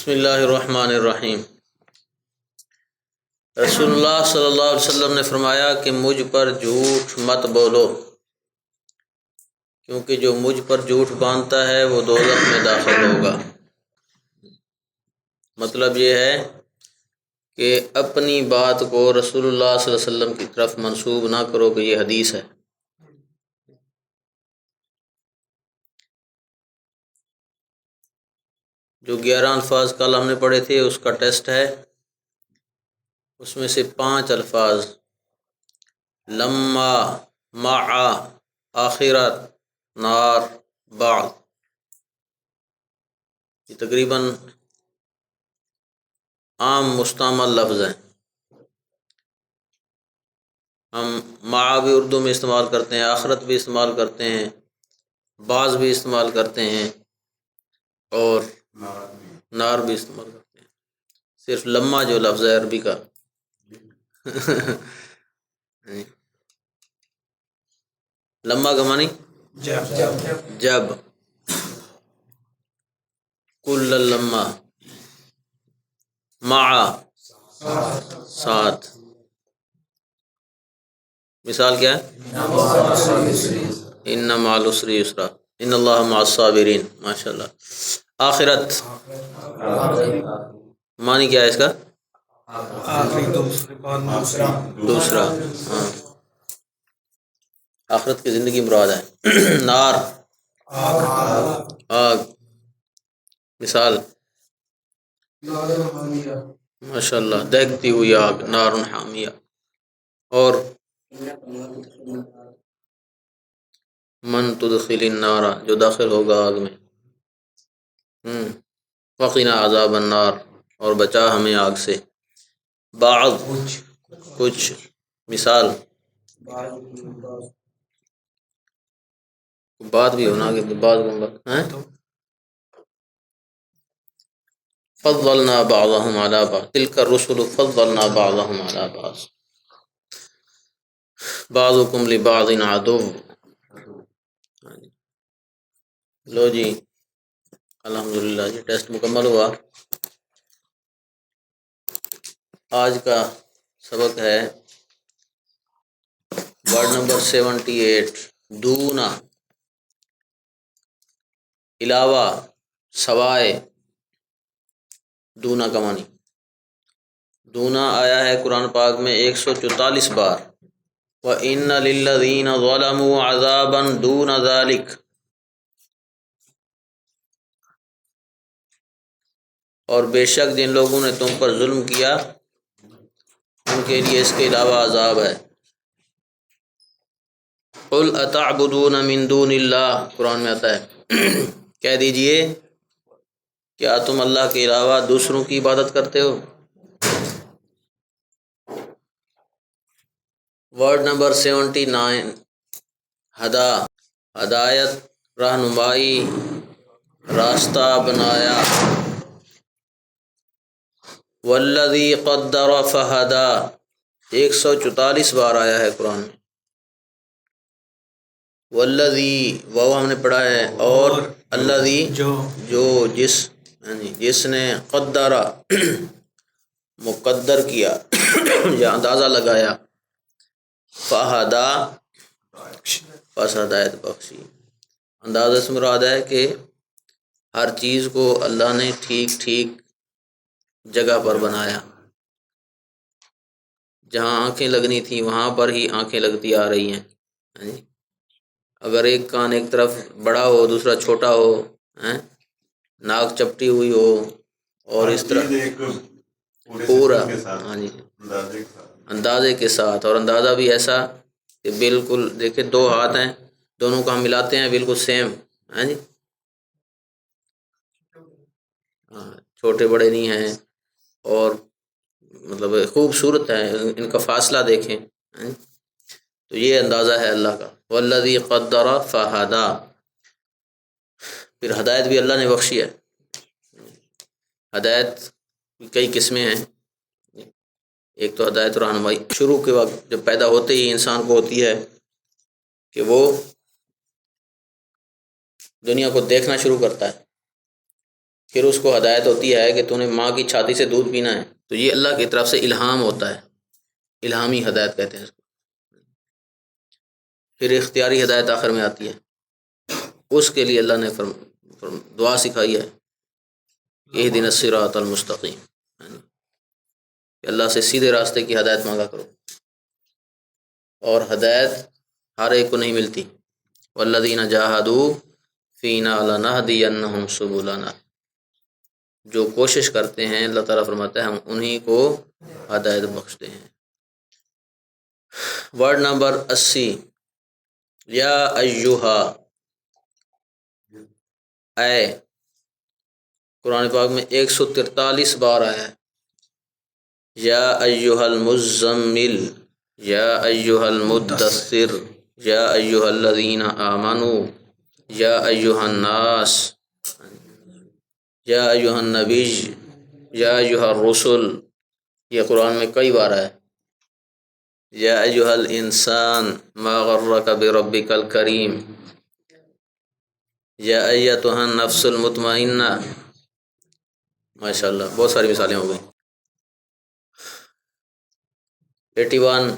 بسم اللہ الرحمن الرحیم۔ رسول اللہ صلی اللہ علیہ وسلم نے فرمایا کہ مجھ پر جھوٹ مت بولو، کیونکہ جو مجھ پر جھوٹ باندھتا ہے وہ دوزخ میں داخل ہوگا۔ مطلب یہ ہے کہ اپنی بات کو رسول اللہ صلی اللہ علیہ وسلم کی طرف منسوب نہ کرو کہ یہ حدیث ہے۔ جو 11 الفاظ کل ہم نے پڑھے تھے اس کا ٹیسٹ ہے، اس میں سے 5 الفاظ لما، مع، آخرت، نار، بعد، یہ تقریباً عام مستعمل لفظ ہیں۔ ہم مع بھی اردو میں استعمال کرتے ہیں، آخرت بھی استعمال کرتے ہیں، بعض بھی استعمال کرتے ہیں اور نار بھی استعمال کرتے ہیں۔ صرف لما جو لفظ ہے عربی کا لما کا معنی جب، کل لما، مع ساتھ۔ مثال کیا ہے؟ ان مع العسر یسرا، ان اللہ مع الصابرین۔ ماشاء اللہ۔ آخرت معنی کیا ہے اس کا؟ دوسرا، ہاں، آخرت کی زندگی مراد ہے۔ نار آگ، مثال ماشاء اللہ دیکھتی ہوئی آگ، نار حامیہ۔ اور من تدخل النار، جو داخل ہوگا آگ میں۔ وقنا عذاب النار، اور بچا ہمیں آگ سے۔ بعض کچھ، مثال بات بھی ہونا کہ بعض فضلنا بعضهم على بعض تلك الرسل فضلنا بعضهم على بعض بعضكم لبعض عدو۔ لو جی الحمدللہ یہ ٹیسٹ مکمل ہوا۔ آج کا سبق ہے ورڈ نمبر 78، دونا، علاوہ، سوائے۔ دونا کا معنی، دونا آیا ہے قرآن پاک میں 144 بار۔ وَإِنَّ لِلَّذِينَ ظَلَمُوا عَذَابًا دُونَ ذَلِكَ، اور بے شک جن لوگوں نے تم پر ظلم کیا ان کے لیے اس کے علاوہ عذاب ہے۔ قُلْ أَتَعْبُدُونَ مِن دُونِ اللَّهِ، قرآن میں آتا ہے کہہ دیجئے کیا تم اللہ کے علاوہ دوسروں کی عبادت کرتے ہو؟ ورڈ نمبر 79، ہدا، ہدایت، رہنمائی، راستہ بنایا۔ والذی قدر فہدا، 144 بار آیا ہے قرآن میں۔ والذی، وہ ہم نے پڑھا ہے، اور الذی جو جس، یعنی جس نے قدر مقدر کیا یا اندازہ لگایا، فہدا پس ہدایت بخشی۔ اندازہ سے مراد ہے کہ ہر چیز کو اللہ نے ٹھیک ٹھیک جگہ پر بنایا۔ جہاں آنکھیں لگنی تھی وہاں پر ہی آنکھیں لگتی آ رہی ہیں۔ اگر ایک کان ایک طرف بڑا ہو دوسرا چھوٹا ہو، ناک چپٹی ہوئی ہو، اور اس طرح پورا، ہاں جی، اندازے کے ساتھ، اور اندازہ بھی ایسا کہ بالکل دیکھیں 2 ہاتھ ہیں، دونوں کو ہم ملاتے ہیں بالکل سیم، ہاں جی، چھوٹے بڑے نہیں ہیں، اور مطلب خوبصورت ہے، ان کا فاصلہ دیکھیں۔ تو یہ اندازہ ہے اللہ کا۔ والذی قدر فہدا، پھر ہدایت بھی اللہ نے بخشی ہے۔ ہدایت کئی قسمیں ہیں، ایک تو ہدایت رہنمائی، شروع کے وقت جب پیدا ہوتے ہی انسان کو ہوتی ہے کہ وہ دنیا کو دیکھنا شروع کرتا ہے، پھر اس کو ہدایت ہوتی ہے کہ تو نے ماں کی چھاتی سے دودھ پینا ہے، تو یہ اللہ کی طرف سے الہام ہوتا ہے، الہامی ہدایت کہتے ہیں اس کو۔ پھر اختیاری ہدایت آخر میں آتی ہے، اس کے لیے اللہ نے دعا سکھائی ہے، اہدنا الصراط المستقیم، کہ اللہ سے سیدھے راستے کی ہدایت مانگا کرو، اور ہدایت ہر ایک کو نہیں ملتی، والذین جاہدوا فینا لنہدینہم سبلنا، جو کوشش کرتے ہیں اللہ تعالیٰ فرماتا ہے ہم انہی کو ہدایت بخشتے ہیں۔ ورڈ نمبر 80، یا ایہا، اے، قرآن پاک میں 143 بار آیا ہے۔ یا ایہا المزمل، یا ایہا المدثر، یا ایہا الذین آمنوا، یا ایہا الناس، یا ایہا النبی، یا ایہا الرسل، یہ قرآن میں کئی بار ہے۔ یا ایہا الانسان ما غرک بربک الکریم، یا ایتھا النفس المطمئنہ، ماشاء اللہ بہت ساری مثالیں ہو گئیں۔ 81،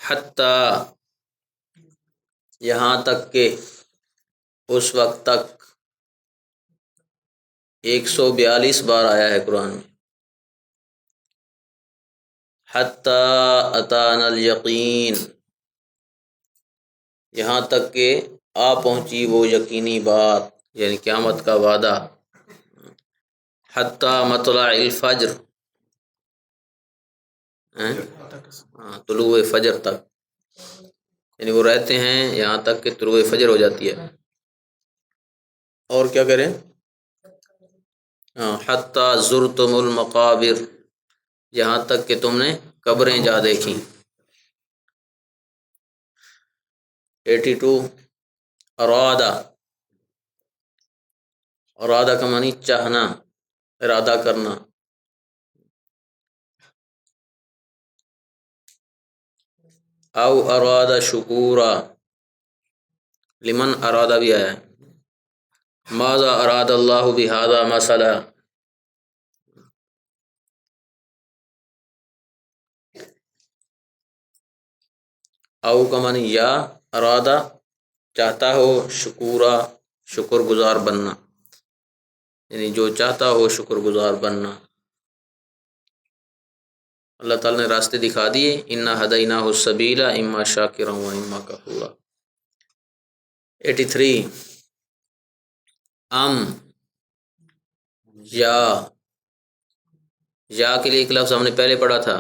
حتیٰ، یہاں تک کہ، اس وقت تک، 142 بار آیا ہے قرآن میں۔ حتیٰ اتانا الیقین، یہاں تک کہ آ پہنچی وہ یقینی بات، یعنی قیامت کا وعدہ۔ حتیٰ مطلع الفجر، طلوع فجر تک، یعنی وہ رہتے ہیں یہاں تک کہ طلوع فجر ہو جاتی ہے۔ اور کیا کریں؟ حتیٰ زرتم المقابر، یہاں تک کہ تم نے قبریں جا دیکھیں۔ 82، ارادہ، ارادہ کا معنی چاہنا، ارادہ کرنا۔ او ارادہ شکورا، لمن ارادہ بھی آیا ہے۔ ماذا اراد اللہ بہذا مثلا، او کا معنی یا، ارادہ چاہتا ہو، شکورا شکر گزار بننا، یعنی جو چاہتا ہو شکر گزار بننا۔ اللہ تعالیٰ نے راستے دکھا دیے، انا ہدیناہ السبیل اما شاکرا و اما کفورا۔ 83، یا کے لیے ایک لفظ ہم نے پہلے پڑھا تھا،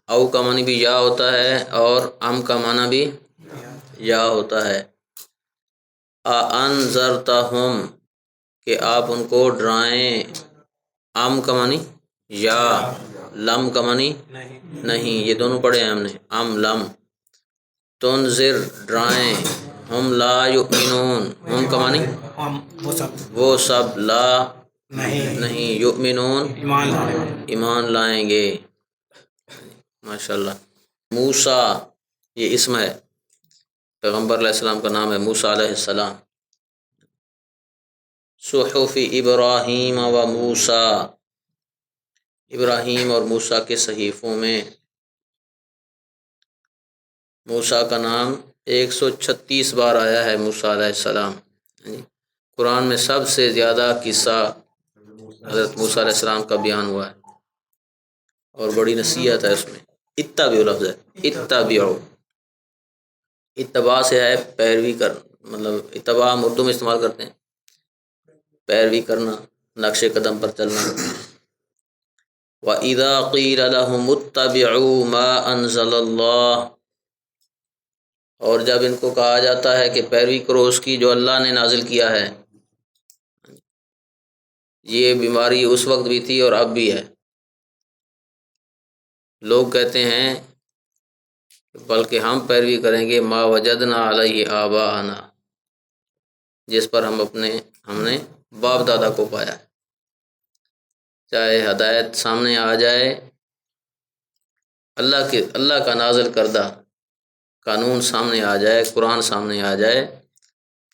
او کا معنی بھی یا ہوتا ہے، اور کا معنی بھی یا ہوتا ہے۔ انذرتہم، کہ آپ ان کو ڈرائیں۔ کا معنی یا، لم کا معنی نہیں، یہ دونوں پڑھے ہیں ہم نے، لم۔ تنذر، ڈرائیں۔ ہم لا یؤمنون، ہم کا معنی وہ سب، لا نہیں، یؤمنون ایمان لائیں گے۔ ماشاء اللہ۔ موسیٰ، یہ اسم ہے، پیغمبر علیہ السلام کا نام ہے موسیٰ علیہ السلام۔ صحف ابراہیم و موسیٰ، ابراہیم اور موسیٰ کے صحیفوں میں۔ موسیٰ کا نام 136 بار آیا ہے، موسیٰ علیہ السلام۔ قرآن میں سب سے زیادہ قصہ حضرت موسیٰ علیہ السلام کا بیان ہوا ہے، اور بڑی نصیحت ہے اس میں۔ اتبعوا لفظ ہے، اتبعوا، اتباع سے ہے پیروی کر، مطلب اتباع ہم اردو میں استعمال کرتے ہیں، پیروی کرنا، نقش قدم پر چلنا۔ وَإِذَا قِيلَ لَهُمُ اتَّبِعُوا مَا أَنزَلَ اللَّهُ، اور جب ان کو کہا جاتا ہے کہ پیروی کرو اس کی جو اللہ نے نازل کیا ہے۔ یہ بیماری اس وقت بھی تھی اور اب بھی ہے۔ لوگ کہتے ہیں بلکہ ہم پیروی کریں گے ما وجدنا علیہ آباءنا، جس پر ہم نے باپ دادا کو پایا ہے۔ چاہے ہدایت سامنے آ جائے، اللہ کا نازل کردہ قانون سامنے آ جائے، قرآن سامنے آ جائے،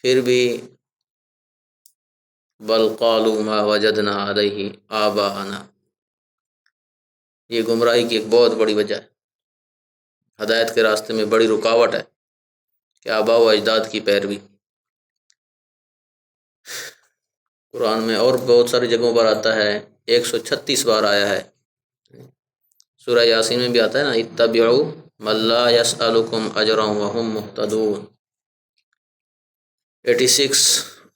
پھر بھی بل قالوا ما وجدنا علیہ آباءنا، یہ گمراہی کی ایک بہت بڑی وجہ ہے، ہدایت کے راستے میں بڑی رکاوٹ ہے کہ آباء و اجداد کی پیروی۔ قرآن میں اور بہت ساری جگہوں پر آتا ہے، 136 بار آیا ہے، سورہ یاسین میں بھی آتا ہے نا، اتبعوا من لا یسألکم اجرا وهم مہتدون۔ 86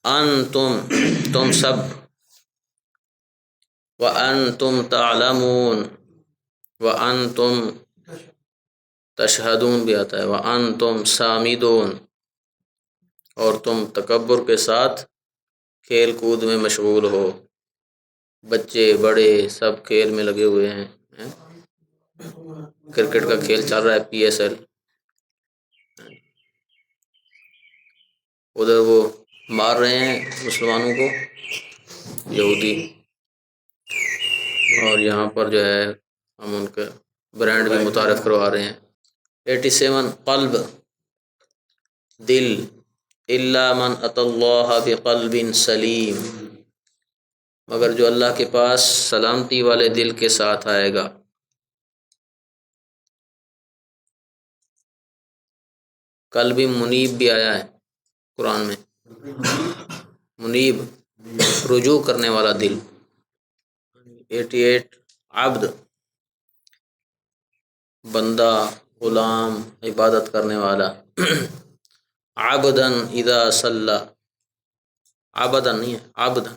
انتم، تم سب، وانتم تعلمون، وانتم تشہدون بھی آتا ہے، وانتم سامدون، اور تم تکبر کے ساتھ کھیل کود میں مشغول ہو، بچے بڑے سب کھیل میں لگے ہوئے ہیں، کرکٹ کا کھیل چل رہا ہے، PSL، ادھر وہ مار رہے ہیں مسلمانوں کو یہودی، اور یہاں پر جو ہے ہم ان کا برانڈ بھی متعارف کروا رہے ہیں۔ 87 قلب، دل، الا من اتى اللہ بقلب سلیم، مگر جو اللہ کے پاس سلامتی والے دل کے ساتھ آئے گا۔ قلب منیب بھی آیا ہے قرآن میں، منیب رجوع کرنے والا دل۔ 88 عبد، بندہ، غلام، عبادت کرنے والا۔ عبدا اذا صلی، عبدا نہیں ہے، عبدا،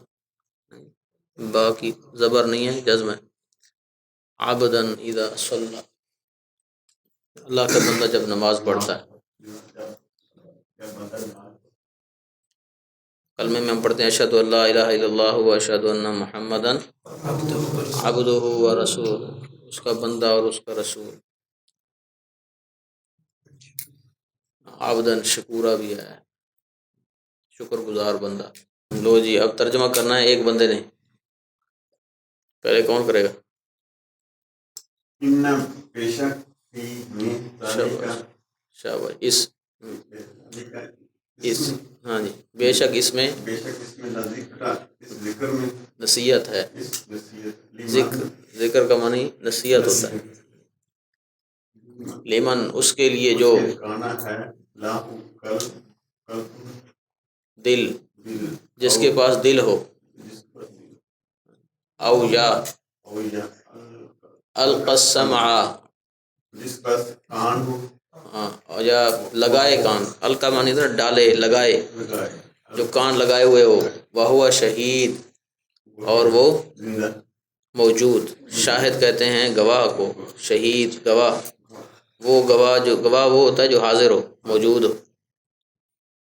باقی زبر نہیں ہے، جزم ہے، عبدا اذا صلی، اللہ کا بندہ جب نماز پڑھتا ہے۔ کلمے میں ہم پڑھتے ہیں اشہد ان لا الہ الا اللہ و اشہد ان محمدا عبدہ و رسول، اس کا بندہ اور اس کا رسول۔ عبدن شکورہ بھی ہے، شکر گزار بندہ۔ لو جی اب ترجمہ کرنا ہے ایک بندے نے، پہلے کون کرے گا؟ بے شک شاباش شاباش، اس ہاں جی، بے شک اس میں نصیحت ہے، ذکر کا معنی نصیحت ہوتا ہے، لمن اس کے لیے جو دل، جس کے پاس دل ہو، او یا القى السمع، جس کا کان ہو، ہاں، یا لگائے کان، القى معنی تھا ڈالے، لگائے، جو کان لگائے ہوئے ہو، وہو شہید، اور وہ موجود، شاہد کہتے ہیں گواہ کو، شہید گواہ، وہ گواہ، جو گواہ وہ ہوتا ہے جو حاضر ہو، موجود ہو،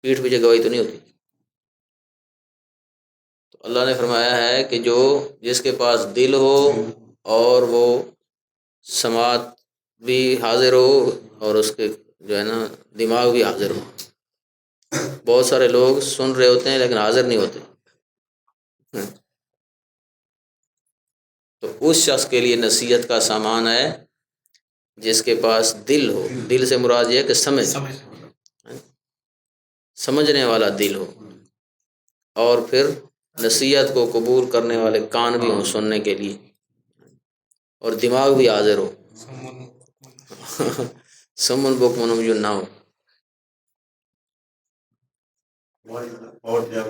پیٹھ پیچھے گواہی تو نہیں ہوتی۔ تو اللہ نے فرمایا ہے کہ جو جس کے پاس دل ہو اور وہ سماعت بھی حاضر ہو اور اس کے جو ہے نا دماغ بھی حاضر ہو۔ بہت سارے لوگ سن رہے ہوتے ہیں لیکن حاضر نہیں ہوتے، تو اس شخص کے لیے نصیحت کا سامان ہے جس کے پاس دل ہو۔ دل سے مراد یہ ہے کہ سمجھنے والا دل ہو، اور پھر نصیحت کو قبول کرنے والے کان بھی ہوں سننے کے لیے، اور دماغ بھی حاضر ہو، سمن بکمن عمي نہ ہو۔ اور جب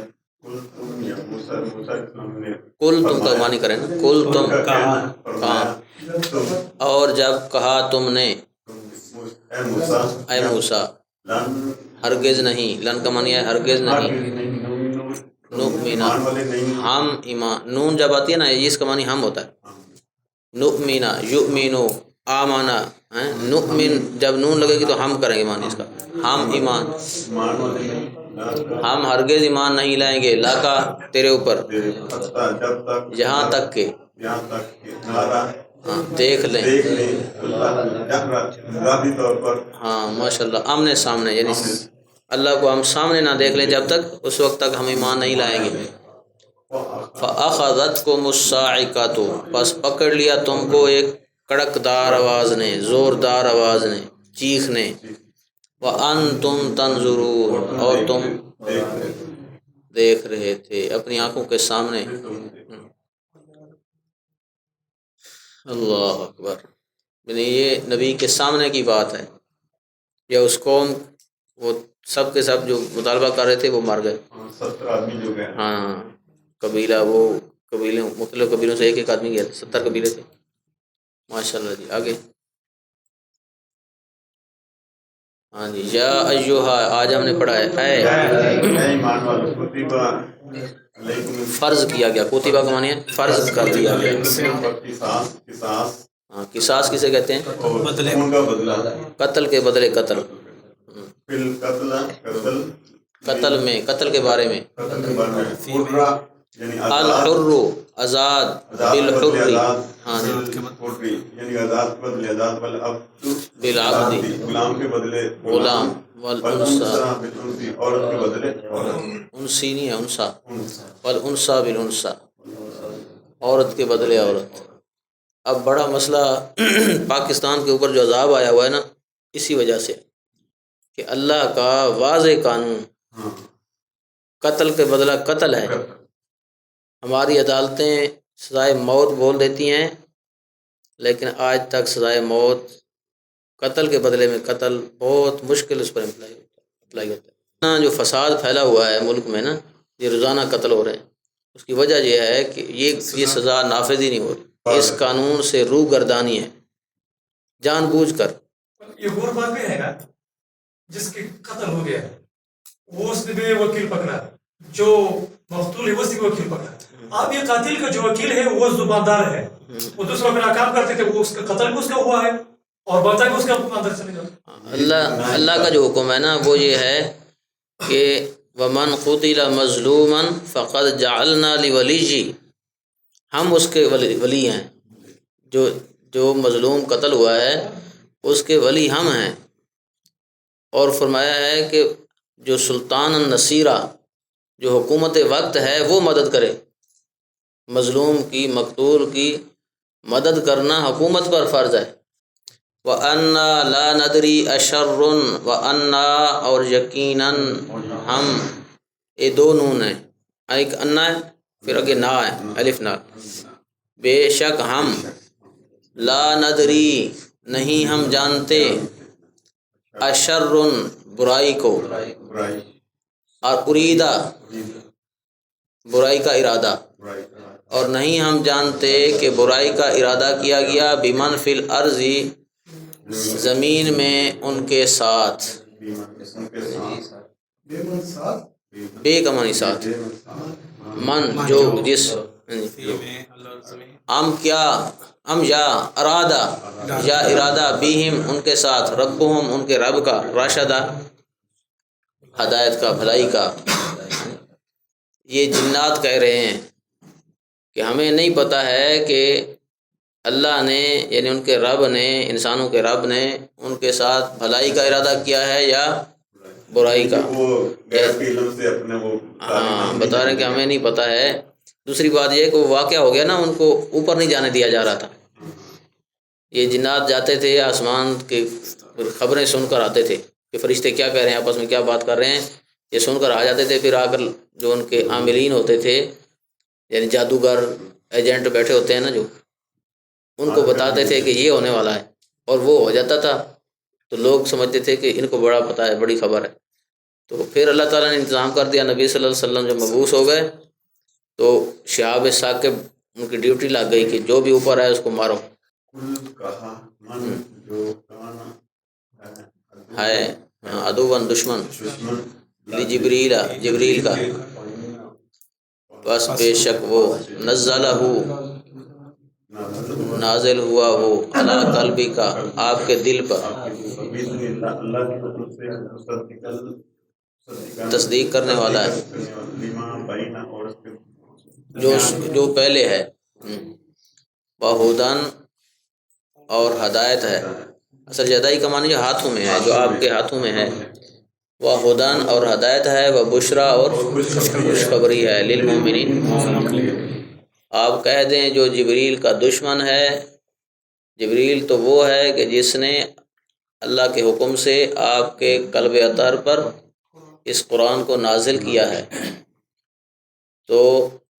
کل تم کا معنی کریں نا، کل تم کہا، اور جب کہا تم نے، اے موسیٰ، ہرگز نہیں، لن کا معنی ہے ہرگز نہیں، نؤمنا، ہم ایمان، نون جب آتی ہے نا اس کا معنی ہم ہوتا ہے، نؤمنا، یؤمنو، آمانا، نؤمن جب نون لگے گی تو ہم کریں گے معنی اس کا، ہم ایمان، ہم ہرگز ایمان نہیں لائیں گے، لاکا تیرے اوپر، یہاں تک کہ دیکھ لیں، ہاں ماشاء اللہ، آمنے سامنے، یعنی اللہ کو ہم سامنے نہ دیکھ لیں جب تک، اس وقت تک ہم ایمان نہیں لائیں گے۔ فَأَخَذَتْكُمُ الصَّاعِقَةُ، بس پکڑ لیا تم کو ایک کڑکدار آواز نے، زوردار آواز نے، چیخ نے، وَأَنْتُمْ تَنْظُرُونَ، اور تم دیکھ رہے تھے اپنی آنکھوں کے سامنے. اللہ اکبر. یعنی یہ نبی کے سامنے کی بات ہے. یا اس قوم وہ سب کے سب جو مطالبہ کر رہے تھے وہ مر گئے. 70 آدمی جو گئے. ہاں قبیلہ وہ قبیلے مختلف قبیلوں سے ایک آدمی گیا. 70 قبیلے تھے. ماشاء اللہ جی. آگے. ہاں جی. یا ایوہا آج ہم نے پڑھا ہے اے ایمان والو کتب علیکم فرض کیا گیا. کوتیبہ کا معنی ہے فرض کر دیا گیا. قصاص ہاں قصاص کسے کہتے ہیں؟ خون کا بدلہ. قتل کے بدلے قتل. قتل میں قتل کے بارے میں. الحر آزاد بالحر. ہاں جی. یعنی آزاد کے بدلے آزاد والعبد بالعبد غلام کے بدلے غلام والانثى بالانثى عورت کے بدلے عورت. انسی نہیں ہے انسا. والانثى بالانثى عورت کے بدلے عورت. اب بڑا مسئلہ پاکستان کے اوپر جو عذاب آیا ہوا ہے نا اسی وجہ سے کہ اللہ کا واضح قانون قتل کے بدلہ قتل ہے. ہماری عدالتیں سزائے موت بول دیتی ہیں لیکن آج تک سزائے موت قتل کے بدلے میں قتل بہت مشکل اس پر اپلائی ہوتا ہے. جو فساد پھیلا ہوا ہے ملک میں نا یہ روزانہ قتل ہو رہے ہیں. اس کی وجہ یہ ہے کہ یہ سزا نافذ ہی نہیں ہو رہی. اس قانون سے روح گردانی ہے جان بوجھ کر. یہ اور بات بھی ہے نا جس کے قتل ہو گیا وہ اس نے بھی وکیل پکڑا جو مقتول ہے وہ اسی وکیل پکڑا. اب یہ قاتل کا جو وکیل ہے وہ زباندار ہے. وہ دوسروں پہ ناکام کرتے تھے وہ اس کا قتل بھی اس کا ہوا ہے اور بچہ بھی اس کا اندر چلے گا. اللہ کا جو حکم ہے نا وہ یہ ہے کہ ومن قتل مظلوما فقد جعلنا لولیہ. ہم اس کے ولی ہیں. جو مظلوم قتل ہوا ہے اس کے ولی ہم ہیں. اور فرمایا ہے کہ جو سلطان النصیرہ جو حکومت وقت ہے وہ مدد کرے. مظلوم کی مقتول کی مدد کرنا حکومت پر فرض ہے. وَأَنَّا لَا نَدْرِي أَشَرٌ وَأَنَّا اور یقیناً ہم. یہ دو نون ہیں. ایک انا ہے پھر آگے نا ہے الف نا. بے شک ہم لا ندری نہیں ہم جانتے اشر برائی کو اور اریدہ برائی کا ارادہ اور نہیں ہم جانتے کہ برائی کا ارادہ کیا گیا بمن فی الارض زمین میں ان کے ساتھ. بے کا معنی ساتھ. من جو جس ام یا ارادہ یا ارادہ بیہم ان کے ساتھ ربہم ان کے رب کا راشدہ ہدایت کا بھلائی کا. یہ جنات کہہ رہے ہیں کہ ہمیں نہیں پتہ ہے کہ اللہ نے یعنی ان کے رب نے انسانوں کے رب نے ان کے ساتھ بھلائی کا ارادہ کیا ہے یا برائی کا. ہاں بتا رہے ہیں کہ ہمیں نہیں پتہ ہے. دوسری بات یہ ہے کہ وہ واقعہ ہو گیا نا ان کو اوپر نہیں جانے دیا جا رہا تھا. یہ جنات جاتے تھے آسمان کی خبریں سن کر آتے تھے کہ فرشتے کیا کہہ رہے ہیں آپس میں کیا بات کر رہے ہیں. یہ سن کر آ جاتے تھے. پھر آ کر جو ان کے عاملین ہوتے تھے یعنی جادوگر ایجنٹ بیٹھے ہوتے ہیں نا جو ان کو بتاتے تھے کہ یہ ہونے والا ہے اور وہ ہو جاتا تھا. تو لوگ سمجھتے تھے کہ ان کو بڑا پتہ ہے بڑی خبر ہے. تو پھر اللہ تعالیٰ نے انتظام کر دیا. نبی صلی اللہ علیہ وسلم جب مبعوث ہو گئے تو شہاب ثاقب ان کی ڈیوٹی لگ گئی کہ جو بھی اوپر ہے اس کو مارو. ہے عدوان دشمن جبریل کا. بس بے شک وہ نزلہ نازل ہوا وہ علی قلبی کا آپ کے دل پر تصدیق کرنے والا ہے جو پہلے ہے. وہدن اور ہدایت ہے. اصل جدائی کا معنی جو ہاتھوں میں ہے جو آپ کے ہاتھوں میں ہے. وہدن اور ہدایت ہے. وہ بشرا اور خوشخبری ہے للمؤمنین. آپ کہہ دیں جو جبریل کا دشمن ہے. جبریل تو وہ ہے کہ جس نے اللہ کے حکم سے آپ کے قلب اطہر پر اس قرآن کو نازل کیا ہے. تو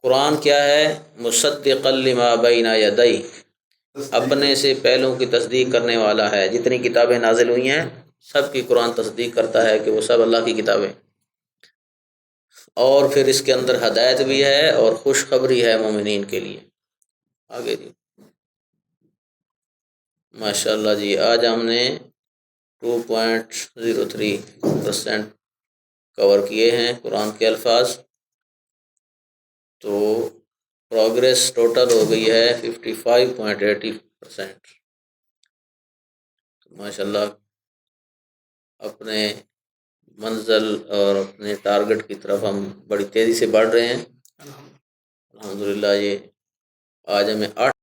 قرآن کیا ہے؟ مصدقا لما بین یدی، اپنے سے پہلوں کی تصدیق کرنے والا ہے. جتنی کتابیں نازل ہوئی ہیں سب کی قرآن تصدیق کرتا ہے کہ وہ سب اللہ کی کتابیں. اور پھر اس کے اندر ہدایت بھی ہے اور خوشخبری ہے مومنین کے لیے. آگے جی ماشاء اللہ جی، آج ہم نے 2.03% کور کیے ہیں قرآن کے الفاظ. تو پروگریس ٹوٹل ہو گئی ہے 55.80%. ماشاء اللہ اپنے منزل اور اپنے ٹارگٹ کی طرف ہم بڑی تیزی سے بڑھ رہے ہیں الحمدللہ. یہ آج ہمیں 8